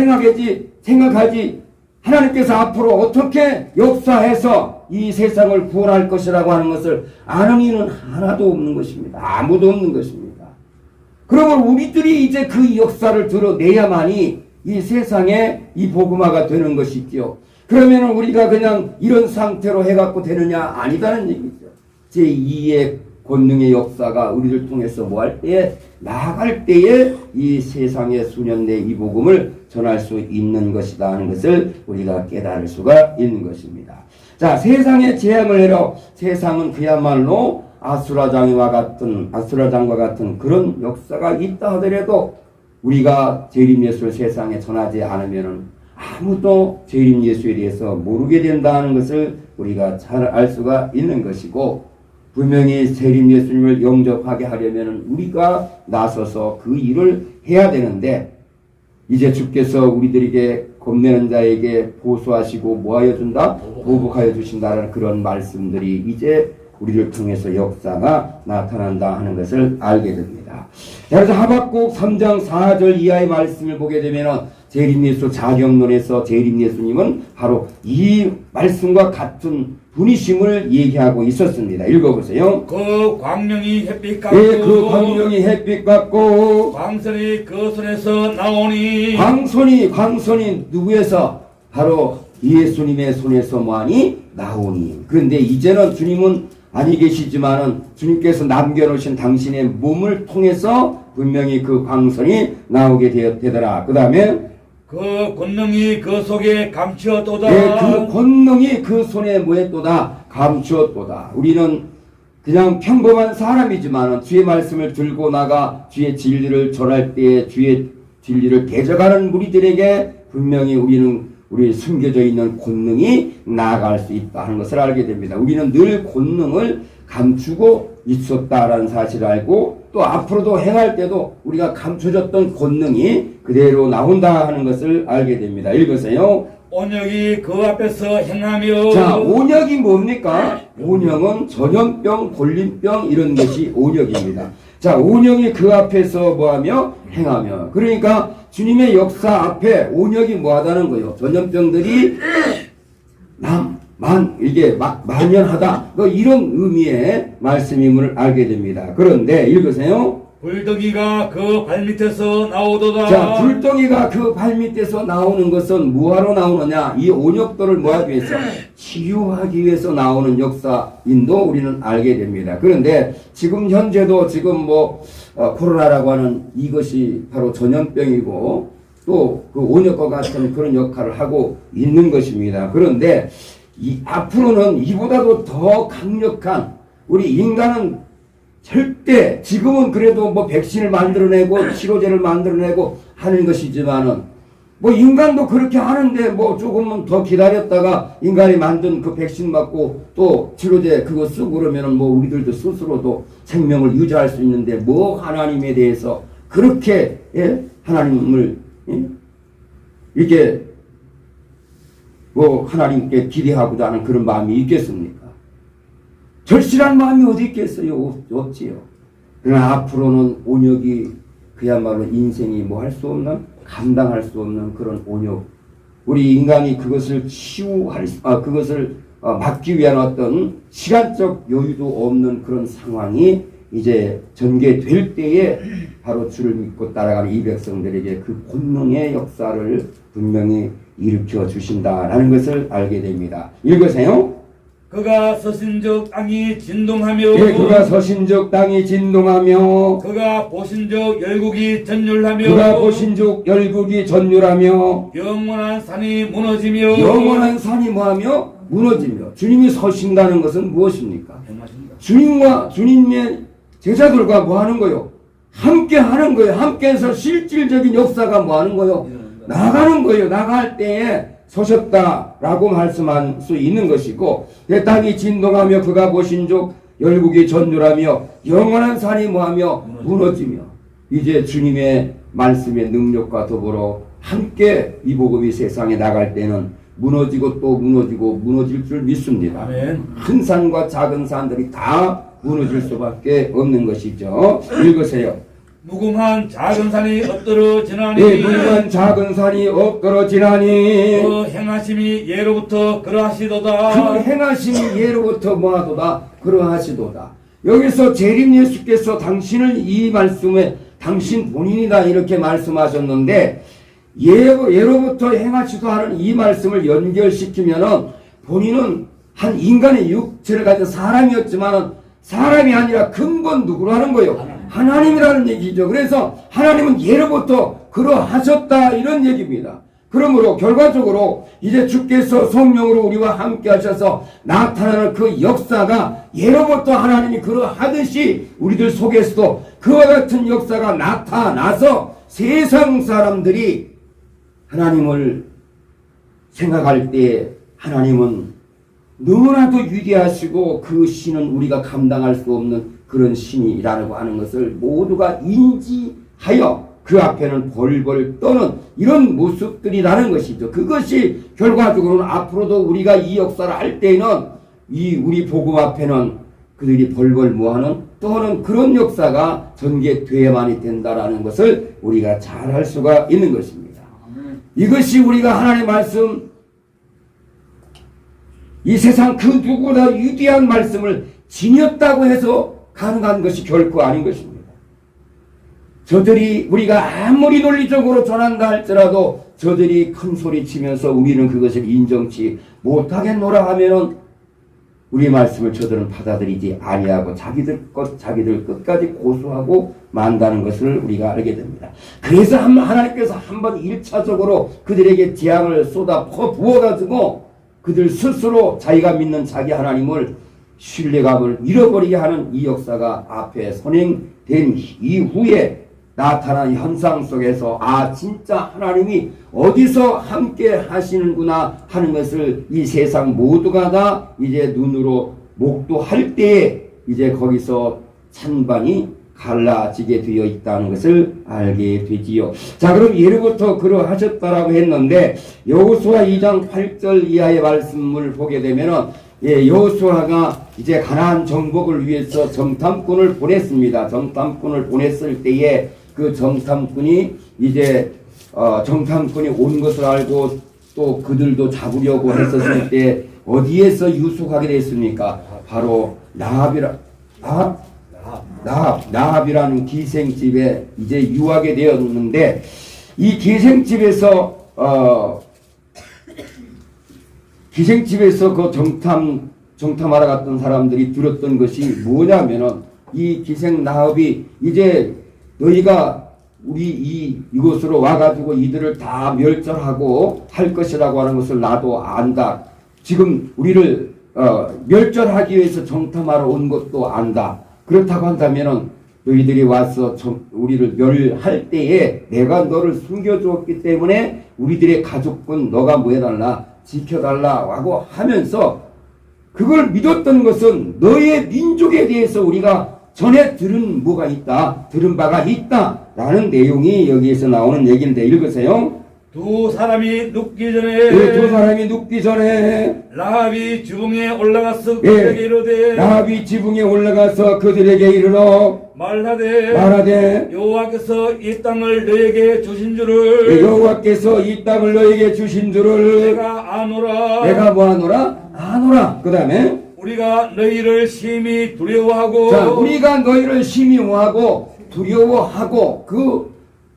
생각하지 하나님께서 앞으로 어떻게 역사해서 이 세상을 구원할 것이라고 하는 것을 아는 이는 하나도 없는 것입니다. 아무도 없는 것입니다. 그러면 우리들이 이제 그 역사를 드러내야만이 이 세상에 이 복음화가 되는 것이지요. 그러면 우리가 그냥 이런 상태로 해갖고 되느냐? 아니다는 얘기죠. 제2의 권능의 역사가 우리를 통해서 뭐 할 때에, 나아갈 때에 이 세상의 수년 내 이 복음을 전할 수 있는 것이다 하는 것을 우리가 깨달을 수가 있는 것입니다. 자, 세상에 재앙을 내려 세상은 그야말로 아수라장과 같은 그런 역사가 있다 하더라도 우리가 재림 예수를 세상에 전하지 않으면은 아무도 재림 예수에 대해서 모르게 된다는 것을 우리가 잘 알 수가 있는 것이고, 분명히 재림 예수님을 영접하게 하려면 우리가 나서서 그 일을 해야 되는데, 이제 주께서 우리들에게 겁내는 자에게 보수하시고 뭐하여 준다? 보복하여 주신다는 그런 말씀들이 이제 우리를 통해서 역사가 나타난다 하는 것을 알게 됩니다. 그래서 하박국 3장 4절 이하의 말씀을 보게 되면 재림 예수 자경론에서 재림 예수님은 바로 이 말씀과 같은 분이심을 얘기하고 있었습니다. 읽어보세요. 그 광명이 햇빛 같고, 예, 그 광명이 햇빛 같고, 광선이 그 손에서 나오니, 광선이 누구에서? 바로 예수님의 손에서 뭐하니? 나오니. 그런데 이제는 주님은 아니 계시지만은 주님께서 남겨놓으신 당신의 몸을 통해서 분명히 그 광선이 나오게 되더라. 그 다음에 그 권능이 그 속에 감추었도다. 예, 그 권능이 그 손에 뭐했도다? 감추었도다. 우리는 그냥 평범한 사람이지만은 주의 말씀을 들고 나가 주의 진리를 전할 때에 주의 진리를 대적하는 우리들에게 분명히 우리 숨겨져 있는 권능이 나아갈 수 있다 하는 것을 알게 됩니다. 우리는 늘 권능을 감추고 있었다라는 사실을 알고, 또 앞으로도 행할 때도 우리가 감춰졌던 권능이 그대로 나온다 하는 것을 알게 됩니다. 읽으세요. 온역이 그 앞에서 행하며. 자, 온역이 뭡니까? 온역은 전염병, 돌림병 이런 것이 온역입니다. 자, 온역이 그 앞에서 뭐하며? 행하며. 그러니까 주님의 역사 앞에 온역이 뭐하다는 거예요? 전염병들이 이게 만연하다. 이런 의미의 말씀임을 알게 됩니다. 그런데 읽으세요. 불덩이가 그 발밑에서 나오도다. 자, 불덩이가 그 발밑에서 나오는 것은 뭐하러 나오느냐? 이 온역들을 뭐하기 위해서? 치유하기 위해서 나오는 역사인도 우리는 알게 됩니다. 그런데 지금 현재도 지금 코로나라고 하는 이것이 바로 전염병이고, 또 그 온역과 같은 그런 역할을 하고 있는 것입니다. 그런데 앞으로는 이보다도 더 강력한, 우리 인간은 절대, 지금은 그래도 백신을 만들어내고 치료제를 만들어내고 하는 것이지만은 인간도 그렇게 하는데 조금은 더 기다렸다가 인간이 만든 그 백신 맞고 또 치료제 그거 쓰고 그러면은 우리들도 스스로도 생명을 유지할 수 있는데 하나님에 대해서 그렇게 하나님을 이렇게 하나님께 기대하고자 하는 그런 마음이 있겠습니까? 절실한 마음이 어디 있겠어요? 없지요. 그러나 앞으로는 온역이 그야말로 인생이 할 수 없는, 감당할 수 없는 그런 온역. 우리 인간이 그것을 그것을 막기 위한 어떤 시간적 여유도 없는 그런 상황이 이제 전개될 때에 바로 주를 믿고 따라가는 이 백성들에게 그 본능의 역사를 분명히 일으켜 주신다라는 것을 알게 됩니다. 읽으세요. 그가 서신적 땅이 진동하며. 예, 그가 서신적 땅이 진동하며. 그가 보신적 열국이 전율하며. 그가 보신적 열국이 전율하며. 영원한 산이 무너지며. 영원한 산이 뭐하며? 무너지며. 주님이 서신다는 것은 무엇입니까? 병마십니다. 주님과 주님의 제자들과 뭐 하는 거요? 함께 하는 거예요. 함께해서 실질적인 역사가 뭐 하는 거예요? 나가는 거예요. 나갈 때에 서셨다라고 말씀할 수 있는 것이고, 땅이 진동하며 그가 보신 족 열국이 전율하며 영원한 산이 뭐하며 무너지며, 이제 주님의 말씀의 능력과 더불어 함께 이 복음이 세상에 나갈 때는 무너지고 또 무너지고 무너질 줄 믿습니다. 아멘. 큰 산과 작은 산들이 다 무너질 수밖에 없는 것이죠. 읽으세요. 무궁한 작은 산이 엎드러지나니 네, 무궁한 작은 산이 엎드러지나니 그 행하심이 예로부터 그 그러하시도다. 행하심이 예로부터 뭐하도다 그러하시도다. 여기서 재림 예수께서 당신을 이 말씀에 당신 본인이다 이렇게 말씀하셨는데, 예로부터 행하시도 하는 이 말씀을 연결시키면은 본인은 한 인간의 육체를 가진 사람이었지만 사람이 아니라 근본 누구로 하는 거예요? 하나님이라는 얘기죠. 그래서 하나님은 예로부터 그러하셨다 이런 얘기입니다. 그러므로 결과적으로 이제 주께서 성령으로 우리와 함께 하셔서 나타나는 그 역사가 예로부터 하나님이 그러하듯이 우리들 속에서도 그와 같은 역사가 나타나서 세상 사람들이 하나님을 생각할 때 하나님은 너무나도 위대하시고 그 신은 우리가 감당할 수 없는 그런 신이라고 하는 것을 모두가 인지하여 그 앞에는 벌벌 떠는 이런 모습들이라는 것이죠. 그것이 결과적으로는 앞으로도 우리가 이 역사를 할 때에는 이 우리 복음 앞에는 그들이 벌벌 뭐하는 떠는 그런 역사가 전개되어야만이 된다라는 것을 우리가 잘 할 수가 있는 것입니다. 이것이 우리가 하나님의 말씀, 이 세상 그 누구보다 위대한 말씀을 지녔다고 해서 가능한 것이 결코 아닌 것입니다. 저들이 우리가 아무리 논리적으로 전한다 할지라도 저들이 큰 소리 치면서 우리는 그것을 인정치 못하겠노라 하면은 우리 말씀을 저들은 받아들이지 아니하고 자기들 것 자기들 끝까지 고수하고 만다는 것을 우리가 알게 됩니다. 그래서 하나님께서 한번 1차적으로 그들에게 재앙을 쏟아 부어가지고 그들 스스로 자기가 믿는 자기 하나님을 신뢰감을 잃어버리게 하는 이 역사가 앞에 선행된 이후에 나타난 현상 속에서 진짜 하나님이 어디서 함께 하시는구나 하는 것을 이 세상 모두가 다 이제 눈으로 목도할 때에 이제 거기서 찬반이 갈라지게 되어 있다는 것을 알게 되지요. 자, 그럼 예로부터 그러하셨다라고 했는데 여호수아 2장 8절 이하의 말씀을 보게 되면은 여호수아가 이제 가나안 정복을 위해서 정탐꾼을 보냈습니다. 정탐꾼을 보냈을 때에 그 정탐꾼이 이제 정탐꾼이 온 것을 알고 또 그들도 잡으려고 했었을 때 어디에서 유숙하게 됐습니까? 바로 나합이라는 기생집에 이제 유하게 되었는데, 이 기생집에서 그 정탐하러 갔던 사람들이 들었던 것이 뭐냐면은 이 기생 나합이 이제 너희가 이곳으로 와가지고 이들을 다 멸절하고 할 것이라고 하는 것을 나도 안다. 지금 우리를 멸절하기 위해서 정탐하러 온 것도 안다. 그렇다고 한다면은 너희들이 와서 우리를 멸할 때에 내가 너를 숨겨주었기 때문에 우리들의 가족분 너가 뭐 해달라 지켜달라고 하면서 그걸 믿었던 것은 너의 민족에 대해서 우리가 전에 들은 바가 있다라는 내용이 여기에서 나오는 얘기인데 읽으세요. 두 사람이 눕기 전에 라합이 지붕에 올라가서 그들에게 이르되 말하되 여호와께서 이 땅을 너에게 주신 줄을 내가 아노라. 내가 뭐하노라? 아노라. 그 다음에 우리가 너희를 심히 두려워하고 우리가 너희를 심히 두려워하고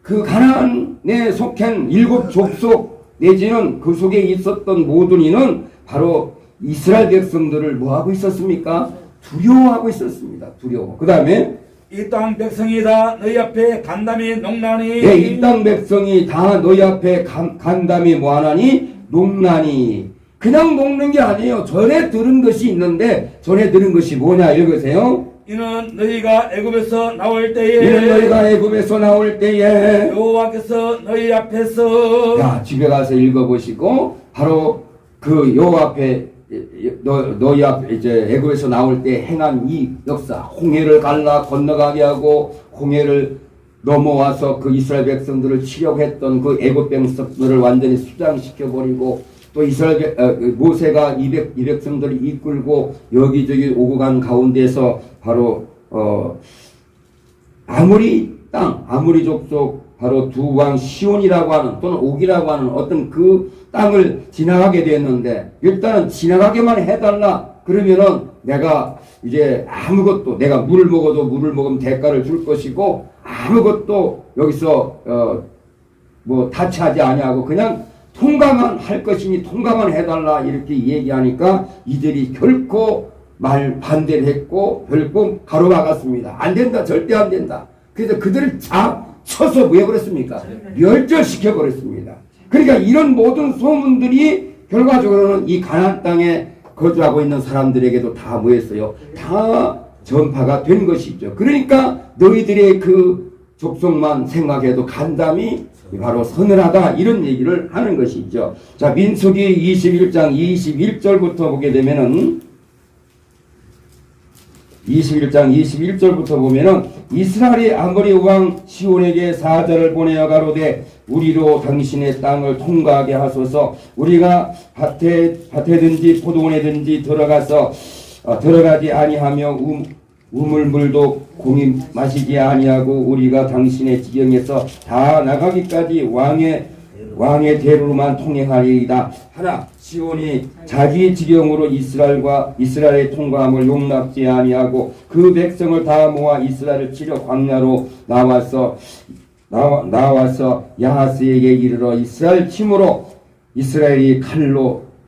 그 가나안에 속한 7 족속 내지는 그 속에 있었던 모든 이는 바로 이스라엘 백성들을 뭐하고 있었습니까? 두려워하고 있었습니다. 두려워. 그 다음에 이 땅 백성이 다 너희 앞에 간담이 농나니 이 땅 백성이 다 너희 앞에 간담이 뭐하나니? 농나니. 그냥 녹는 게 아니에요. 전에 들은 것이 있는데 전에 들은 것이 뭐냐 읽으세요. 이는 너희가 애굽에서 나올 이는 때에 너희가 애굽에서 나올 때에 여호와께서 너희 앞에서 자, 집에 가서 읽어보시고 바로 그 여호와 앞에 너희 앞에 이제 애굽에서 나올 때 행한 이 역사, 홍해를 갈라 건너가게 하고 홍해를 넘어와서 그 이스라엘 백성들을 치려고 했던 그 애굽 백성들을 완전히 수장시켜 버리고 또 이스라엘 모세가 이 백성들을 이끌고 여기저기 오고 간 가운데서 바로 아모리 땅, 아모리 족속 바로 두 왕 시온이라고 하는 또는 옥이라고 하는 어떤 그 땅을 지나가게 되었는데 일단은 지나가게만 해달라 그러면은 내가 이제 아무것도 내가 물을 먹어도 물을 먹으면 대가를 줄 것이고 아무것도 여기서 뭐 타치하지 아니하고 그냥 통과만 할 것이니 통과만 해달라 이렇게 얘기하니까 이들이 결코 말 반대를 했고 결코 가로막았습니다. 안 된다, 절대 안 된다. 그래서 그들을 쳐서 뭐 해버렸습니까? 멸절시켜 버렸습니다. 그러니까 이런 모든 소문들이 결과적으로는 이 가나안 땅에 거주하고 있는 사람들에게도 다 뭐했어요? 다 전파가 된 것이죠. 그러니까 너희들의 그 족속만 생각해도 간담이 바로 서늘하다 이런 얘기를 하는 것이죠. 자, 민수기 21장 21절부터 보게 되면은 21장 21절부터 보면은 이스라엘이 아모리 왕 시온에게 사자를 보내어 가로되 우리로 당신의 땅을 통과하게 하소서. 우리가 밭에든지 포도원에든지 들어가지 아니하며 우물물도 공히 마시지 아니하고 우리가 당신의 지경에서 다 나가기까지 왕의 대로로만 통행하리이다. 하나 시온이 자기 지경으로 이스라엘의 통과함을 용납지 아니하고 그 백성을 다 모아 이스라엘을 치려 광야로 나와서 야하스에게 이르러 이스라엘 침으로 이스라엘이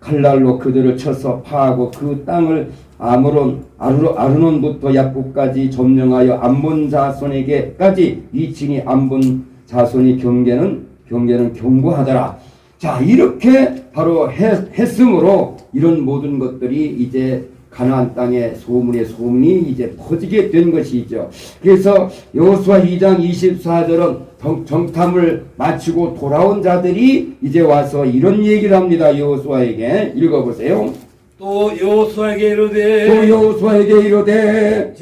칼날로 그들을 쳐서 파하고 그 땅을 아르논부터 약국까지 점령하여 암몬 자손에게까지 이친이 암몬 자손이 경계는 경고하더라. 자, 이렇게 바로 했으므로 이런 모든 것들이 이제 가나안 땅의 소문이 이제 퍼지게 된 것이죠. 그래서 여호수아 2장 24절은 정탐을 마치고 돌아온 자들이 이제 와서 이런 얘기를 합니다. 여호수아에게 읽어보세요. 또 여호수아에게 이르되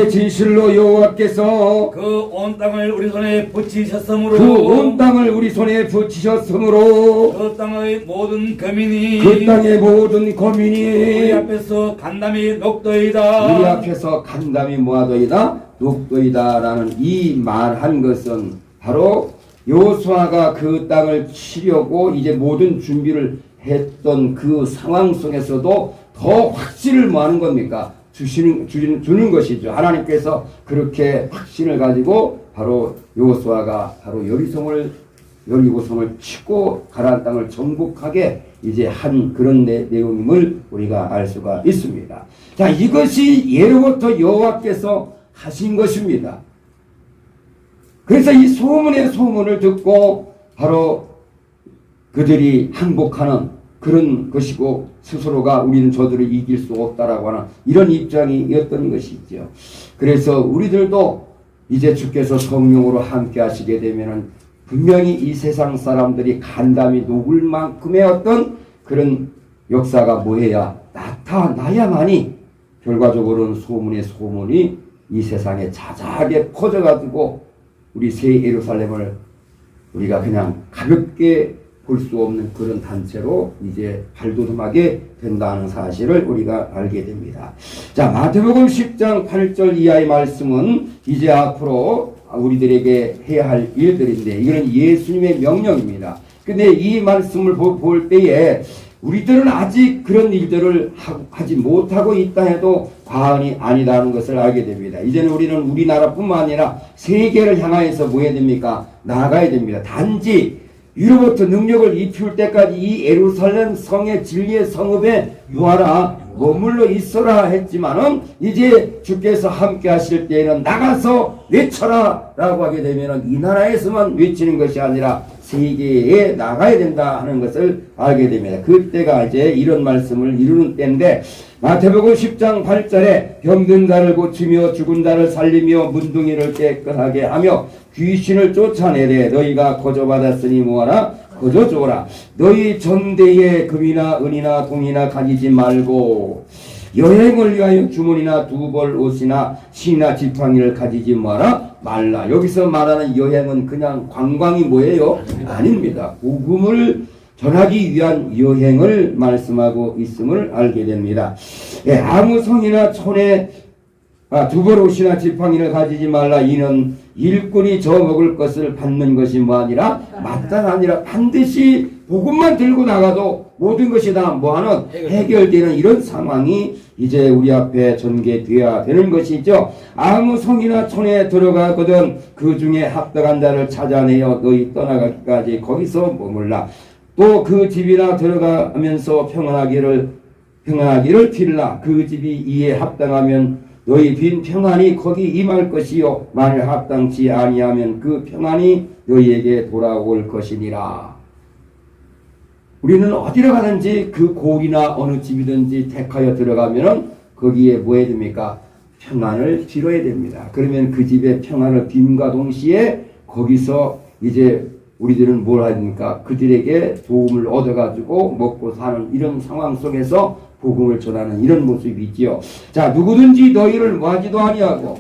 진실로 여호와께서 그 온 땅을 우리 손에 붙이셨으므로 그 땅의 모든 거민이 우리 앞에서 간담이 녹도이다라는 이 말한 것은 바로 여호수아가 그 땅을 치려고 이제 모든 준비를 했던 그 상황 속에서도 더 확신을 뭐 하는 겁니까? 주는 것이죠. 하나님께서 그렇게 확신을 가지고 바로 여호수아가 바로 여리고성을 치고 가나안 땅을 정복하게 이제 한 그런 내용임을 우리가 알 수가 있습니다. 자, 이것이 예로부터 여호와께서 하신 것입니다. 그래서 이 소문을 듣고 바로 그들이 항복하는 그런 것이고 스스로가 우리는 저들을 이길 수 없다라고 하는 이런 입장이었던 것이죠. 그래서 우리들도 이제 주께서 성령으로 함께 하시게 되면은 분명히 이 세상 사람들이 간담이 녹을 만큼의 어떤 그런 역사가 뭐해야 나타나야만이 결과적으로는 소문이 이 세상에 자자하게 퍼져가지고 우리 새 예루살렘을 우리가 그냥 가볍게 볼 수 없는 그런 단체로 이제 발돋움하게 된다는 사실을 우리가 알게 됩니다. 자, 마태복음 10장 8절 이하의 말씀은 이제 앞으로 우리들에게 해야 할 일들인데 이거는 예수님의 명령입니다. 근데 이 말씀을 볼 때에 우리들은 아직 그런 일들을 하지 못하고 있다 해도 과언이 아니다는 것을 알게 됩니다. 이제는 우리는 우리나라뿐만 아니라 세계를 향하여서 뭐 해야 됩니까? 나아가야 됩니다. 단지 위로부터 능력을 입힐 때까지 이 예루살렘 성의 진리의 성읍에 뭐하라 머물러 있어라 했지만은 이제 주께서 함께 하실 때에는 나가서 외쳐라 라고 하게 되면은 이 나라에서만 외치는 것이 아니라 세계에 나가야 된다 하는 것을 알게 됩니다. 그때가 이제 이런 말씀을 이루는 때인데, 마태복음 10장 8절에 병든 자를 고치며 죽은 자를 살리며 문둥이를 깨끗하게 하며 귀신을 쫓아내되 너희가 거저받았으니 뭐하라 거저 주어라. 너희 전대에 금이나 은이나 동이나 가지지 말고 여행을 위하여 주머니나 두벌 옷이나 신이나 지팡이를 가지지 말라. 여기서 말하는 여행은 그냥 관광이 뭐예요? 아닙니다. 복음을 전하기 위한 여행을 말씀하고 있음을 알게 됩니다. 예, 아무 성이나 촌에 두벌 옷이나 지팡이를 가지지 말라. 이는 일꾼이 저 먹을 것을 받는 것이 뭐 아니라 마땅 아니라 반드시 복음만 들고 나가도 모든 것이 다 뭐하는 해결되는 이런 상황이 이제 우리 앞에 전개되어야 되는 것이죠. 아무 성이나 촌에 들어가거든 그 중에 합당한 자를 찾아내어 너희 떠나가기까지 거기서 머물라. 또 그 집이나 들어가면서 평안하기를 빌라. 그 집이 이에 합당하면 너희 빈 평안이 거기 임할 것이요 만일 합당치 아니하면 그 평안이 너희에게 돌아올 것이니라. 우리는 어디로 가든지 그 고을이나 어느 집이든지 택하여 들어가면은 거기에 뭐 해야 됩니까? 평안을 빌어야 됩니다. 그러면 그 집의 평안을 빔과 동시에 거기서 이제 우리들은 뭘 합니까? 그들에게 도움을 얻어가지고 먹고 사는 이런 상황 속에서 복음을 전하는 이런 모습이 있지요. 자, 누구든지 너희를 뭐하지도 아니하고,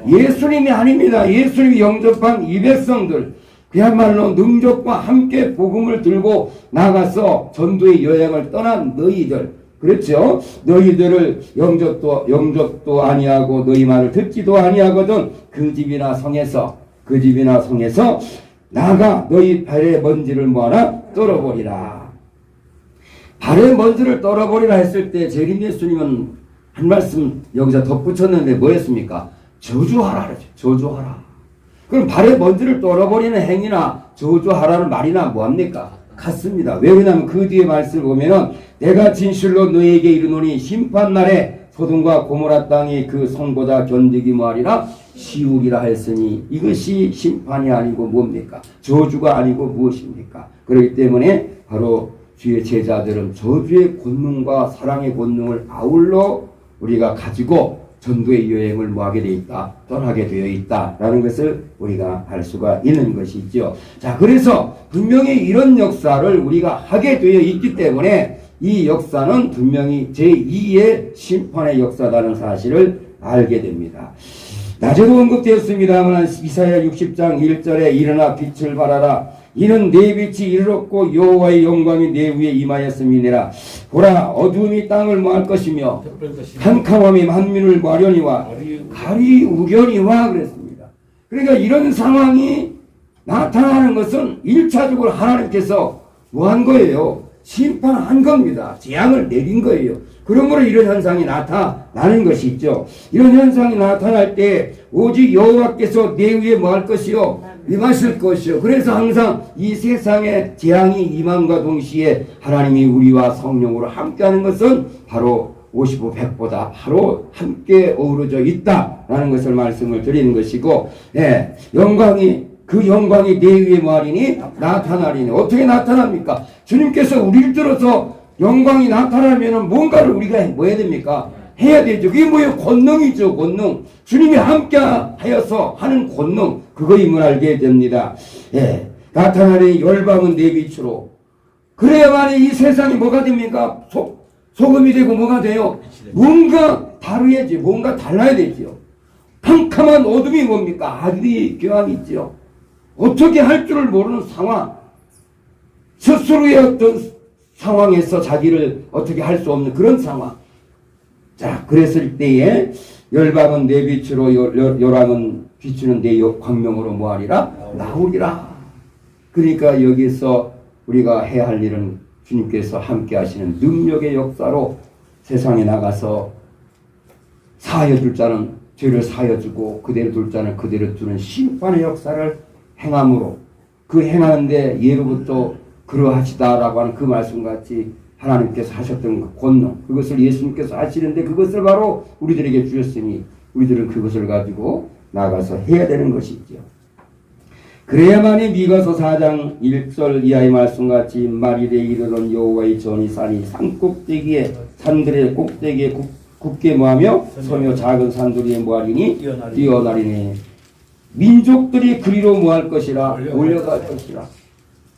예수님이 아닙니다. 예수님이 영접한 이 백성들, 그야말로 능력과 함께 복음을 들고 나가서 전도의 여행을 떠난 너희들, 그렇죠? 너희들을 영접도 아니하고 너희 말을 듣지도 아니하거든 그 집이나 성에서 나가 너희 발의 먼지를 뭐하라? 떨어버리라. 발의 먼지를 떨어버리라 했을 때 재림 예수님은 한 말씀 여기서 덧붙였는데 뭐였습니까? 저주하라 그러죠. 저주하라. 그럼 발의 먼지를 떨어버리는 행위나 저주하라는 말이나 뭐합니까? 같습니다. 왜 그러냐면 그 뒤에 말씀을 보면은 내가 진실로 너희에게 이르노니 심판날에 소돔과 고모라 땅이 그 성보다 견디기 뭐하리라? 시우리라 했으니 이것이 심판이 아니고 뭡니까? 저주가 아니고 무엇입니까? 그렇기 때문에 바로 주의 제자들은 저주의 권능과 사랑의 권능을 아울러 우리가 가지고 전도의 여행을 뭐하게 되어 있다? 떠나게 되어 있다라는 것을 우리가 알 수가 있는 것이죠. 자, 그래서 분명히 이런 역사를 우리가 하게 되어 있기 때문에 이 역사는 분명히 제2의 심판의 역사라는 사실을 알게 됩니다. 낮에도 언급되었습니다만 이사야 60장 1절에 일어나 빛을 발하라. 이는 내 빛이 이르렀고 여호와의 영광이 내 위에 임하였음이니라. 보라, 어두움이 땅을 뭐할 것이며 캄캄함이 만민을 마려니와 가리우려니와 그랬습니다. 그러니까 이런 상황이 나타나는 것은 1차적으로 하나님께서 뭐 한 거예요? 심판한 겁니다. 재앙을 내린 거예요. 그러므로 이런 현상이 나타나는 것이 있죠. 이런 현상이 나타날 때 오직 여호와께서 내 위에 뭐 할 것이요? 임하실 것이요. 그래서 항상 이 세상에 재앙이 임함과 동시에 하나님이 우리와 성령으로 함께하는 것은 바로 55, 100보다 바로 함께 어우러져 있다라는 것을 말씀을 드리는 것이고, 예, 그 영광이 내 위에 뭐하리니? 나타나리니. 어떻게 나타납니까? 주님께서 우리를 들어서 영광이 나타나면 뭔가를 우리가 뭐 해야 됩니까? 해야 되죠. 그게 뭐예요? 권능이죠. 권능. 주님이 함께 하여서 하는 권능. 그거임을 알게 됩니다. 예. 나타나는 열방은 내 빛으로. 그래야만 이 세상이 뭐가 됩니까? 소금이 되고 뭐가 돼요? 뭔가 다르야지. 뭔가 달라야 되죠. 캄캄한 어둠이 뭡니까? 아들이 교황이 있죠. 어떻게 할 줄을 모르는 상황. 스스로의 어떤 상황에서 자기를 어떻게 할 수 없는 그런 상황. 자, 그랬을 때에 열방은 내 빛으로 요람은 비추는 내 광명으로 뭐하리라? 나오리라. 그러니까 여기서 우리가 해야 할 일은 주님께서 함께 하시는 능력의 역사로 세상에 나가서 사하여줄 자는 죄를 사하여주고 그대로 둘 자는 그대로 두는 심판의 역사를 행함으로 그 행하는데 예로부터 그러하시다라고 하는 그 말씀같이 하나님께서 하셨던 그 권능, 그것을 예수님께서 하시는데 그것을 바로 우리들에게 주셨으니 우리들은 그것을 가지고 나가서 해야 되는 것이죠. 그래야만이 미가서 4장 1절 이하의 말씀같이 말일에 이르는 여호와의 전이 산이 산꼭대기에 산들의 꼭대기에 굳게 모하며 서며 작은 산들이 모하리니 뛰어나리니 민족들이 그리로 모할 것이라 몰려갈 것이라.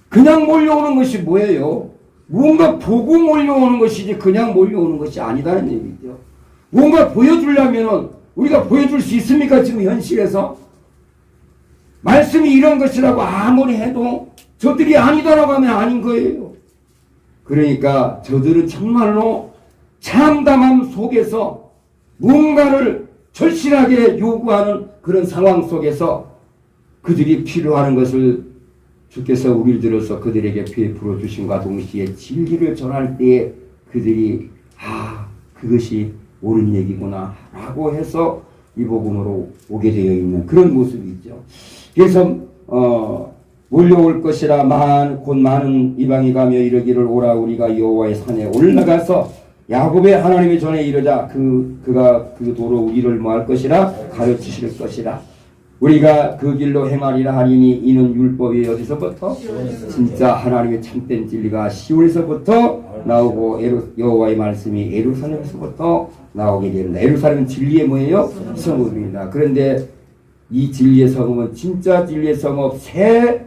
그냥 몰려오는 것이 뭐예요? 뭔가 보고 몰려오는 것이지 그냥 몰려오는 것이 아니다는 얘기죠. 뭔가 보여주려면 우리가 보여줄 수 있습니까? 지금 현실에서 말씀이 이런 것이라고 아무리 해도 저들이 아니다라고 하면 아닌 거예요. 그러니까 저들은 정말로 참담함 속에서 뭔가를 절실하게 요구하는 그런 상황 속에서 그들이 필요하는 것을 주께서 우리들로서 그들에게 베풀어 주심과 동시에 진리를 전할 때에 그들이 그것이 옳은 얘기구나 라고 해서 이 복음으로 오게 되어 있는 그런 모습이죠. 그래서 몰려올 것이라 곧 많은 이방이 가며 이르기를 오라 우리가 여호와의 산에 올라가서 야곱의 하나님의 전에 이르자 그가 그 도로 우리를 뭐할 것이라 가르치실 것이라. 우리가 그 길로 행하리라 하리니 이는 율법이 어디서부터? 진짜 하나님의 참된 진리가 시온에서부터 나오고 여호와의 말씀이 예루살렘에서부터 나오게 됩니다. 예루살렘은 진리의 뭐예요? 성읍입니다. 그런데 이 진리의 성읍은 진짜 진리의 성읍 새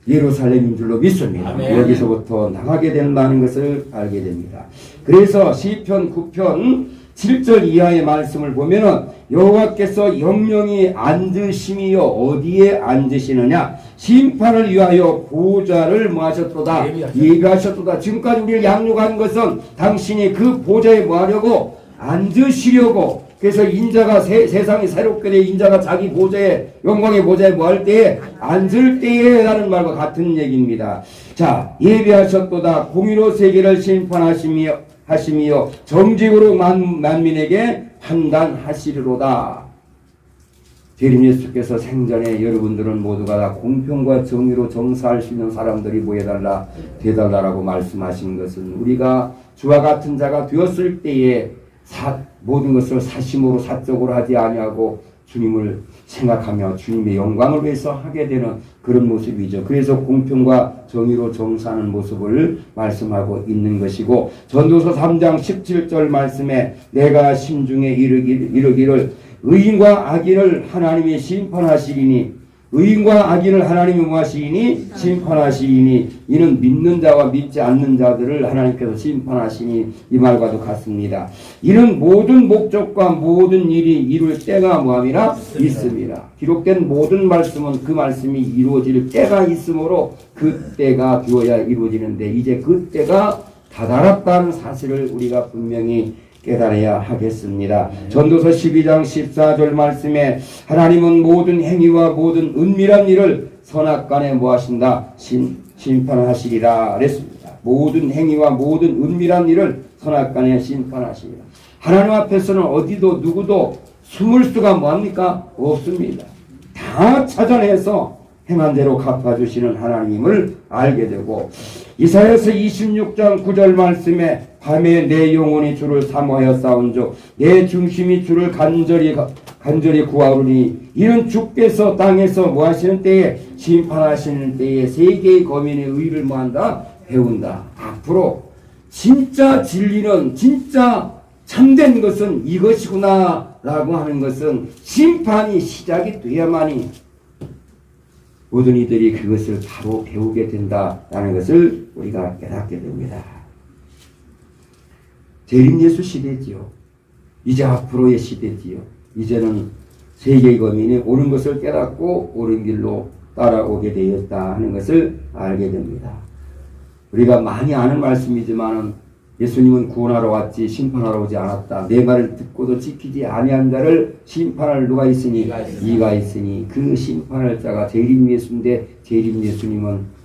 예루살렘인 줄로 믿습니다. 아멘. 여기서부터 나가게 된다는 것을 알게 됩니다. 그래서 시편 9편 7절 이하의 말씀을 보면은 여호와께서 영영이 앉으심이요 어디에 앉으시느냐 심판을 위하여 보좌를 뭐하셨도다 예비하셨도다. 지금까지 우리를 양육한 것은 당신이 그 보좌에 뭐하려고 앉으시려고. 그래서 인자가 세상이 새롭게 돼 인자가 자기 보좌에 영광의 보좌에 뭐할 때에 앉을 때에 라는 말과 같은 얘기입니다. 자, 예비하셨도다 공의로 세계를 심판하시며 정직으로 만민에게 판단하시리로다. 재림 예수께서 생전에 여러분들은 모두가 다 공평과 정의로 정사할 수 있는 사람들이 모여달라 되달라라고 말씀하신 것은 우리가 주와 같은 자가 되었을 때에 모든 것을 사심으로 사적으로 하지 아니하고 주님을 생각하며 주님의 영광을 위해서 하게 되는 그런 모습이죠. 그래서 공평과 정의로 정사하는 모습을 말씀하고 있는 것이고 전도서 3장 17절 말씀에 내가 심중에 이르기를 의인과 악인을 하나님이 심판하시리니 의인과 악인을 하나님이 뭐하시리니 심판하시리니 이는 믿는 자와 믿지 않는 자들을 하나님께서 심판하시니 이 말과도 같습니다. 이는 모든 목적과 모든 일이 이룰 때가 뭐함이라 있습니다. 기록된 모든 말씀은 그 말씀이 이루어질 때가 있으므로 그 때가 되어야 이루어지는데 이제 그 때가 다다랐다는 사실을 우리가 분명히 깨달아야 하겠습니다. 전도서 12장 14절 말씀에 하나님은 모든 행위와 모든 은밀한 일을 선악간에 뭐하신다? 심판하시리라 그랬습니다. 모든 행위와 모든 은밀한 일을 선악간에 심판하시리라. 하나님 앞에서는 어디도 누구도 숨을 수가 뭐합니까? 없습니다. 다 찾아내서 행한 대로 갚아주시는 하나님을 알게 되고 이사야서 26장 9절 말씀에 밤에 내 영혼이 주를 사모하여 싸운즉 내 중심이 주를 간절히 구하오니 이는 주께서 땅에서 뭐하시는 때에 심판하시는 때에 세계의 거민의 의를 뭐한다? 배운다. 앞으로 진짜 진리는 진짜 참된 것은 이것이구나 라고 하는 것은 심판이 시작이 돼야만이 모든 이들이 그것을 바로 배우게 된다라는 것을 우리가 깨닫게 됩니다. 재림 예수 시대지요. 이제 앞으로의 시대지요. 이제는 세계의 거민이 옳은 것을 깨닫고 옳은 길로 따라오게 되었다 하는 것을 알게 됩니다. 우리가 많이 아는 말씀이지만은 예수님은 구원하러 왔지 심판하러 오지 않았다. 내 말을 듣고도 지키지 아니한 자를 심판할 누가 있으니 이가 있으니 그 심판할 자가 재림 예수인데 재림 예수님은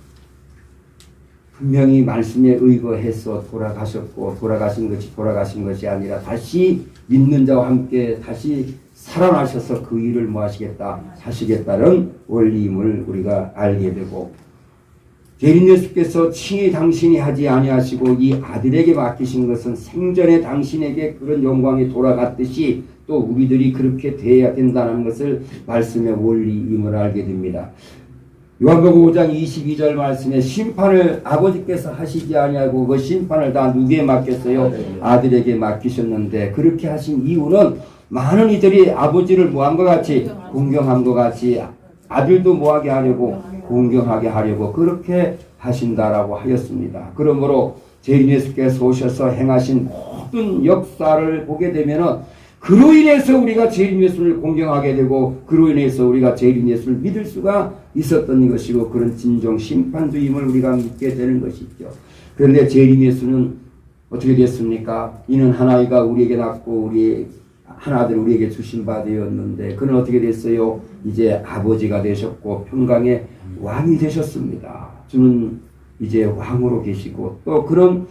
분명히 말씀에 의거해서 돌아가셨고 돌아가신 것이 아니라 다시 믿는 자와 함께 다시 살아나셔서 그 일을 뭐 하시겠다 하시겠다는 원리임을 우리가 알게 되고 재림 예수께서 친히 당신이 하지 아니하시고 이 아들에게 맡기신 것은 생전에 당신에게 그런 영광이 돌아갔듯이 또 우리들이 그렇게 돼야 된다는 것을 말씀의 원리임을 알게 됩니다. 요한복음 5장 22절 말씀에 심판을 아버지께서 하시지 아니하고 그 심판을 다 누구에 맡겼어요? 아들에게 맡기셨는데 그렇게 하신 이유는 많은 이들이 아버지를 뭐한 것 같이 공경한 것 같이 아들도 뭐하게 하려고 공경하게 하려고 그렇게 하신다라고 하였습니다. 그러므로 재림 예수께서 오셔서 행하신 모든 역사를 보게 되면은 그로 인해서 우리가 재림 예수를 공경하게 되고 그로 인해서 우리가 재림 예수를 믿을 수가 있었던 것이고 그런 진정 심판주임을 우리가 믿게 되는 것이죠. 그런데 재림 예수는 어떻게 됐습니까? 이는 하나이가 우리에게 낳고 우리 하나들 우리에게 주신 바 되었는데 그는 어떻게 됐어요? 이제 아버지가 되셨고 평강의 왕이 되셨습니다. 주는 이제 왕으로 계시고 또 그런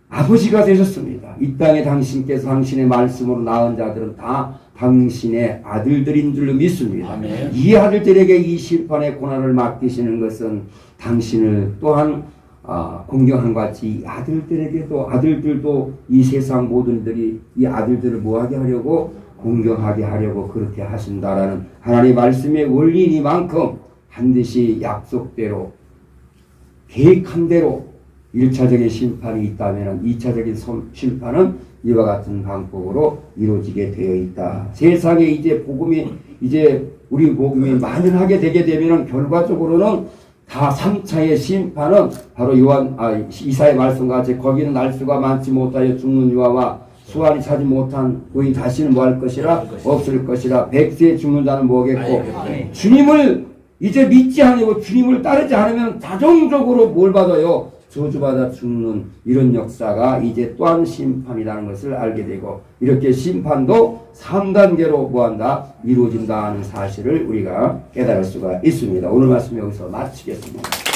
아버지가 되셨습니다. 이 땅에 당신께서 당신의 말씀으로 낳은 자들은 다 당신의 아들들인 줄로 믿습니다. 아멘. 이 아들들에게 이 심판의 고난을 맡기시는 것은 당신을 또한 공경한 같이 이 아들들에게도 아들들도 이 세상 모든들이 이 아들들을 뭐하게 하려고 공경하게 하려고 그렇게 하신다라는 하나님의 말씀의 원리이니만큼 반드시 약속대로 계획한 대로 1차적인 심판이 있다면 2차적인 심판은 이와 같은 방법으로 이루어지게 되어 있다. 세상에 이제 우리 복음이 만연하게 되게 되면 결과적으로는 다 3차의 심판은 바로 이사의 말씀과 같이 거기는 날 수가 많지 못하여 죽는 유아와 수완이 차지 못한 노인 다시는 뭐 할 것이라 없을 것이라 백세에 죽는 자는 뭐겠고 주님을 이제 믿지 않고 주님을 따르지 않으면 자동적으로 뭘 받아요? 저주받아 죽는 이런 역사가 이제 또한 심판이라는 것을 알게 되고 이렇게 심판도 3단계로 뭐한다? 이루어진다는 사실을 우리가 깨달을 수가 있습니다. 오늘 말씀 여기서 마치겠습니다.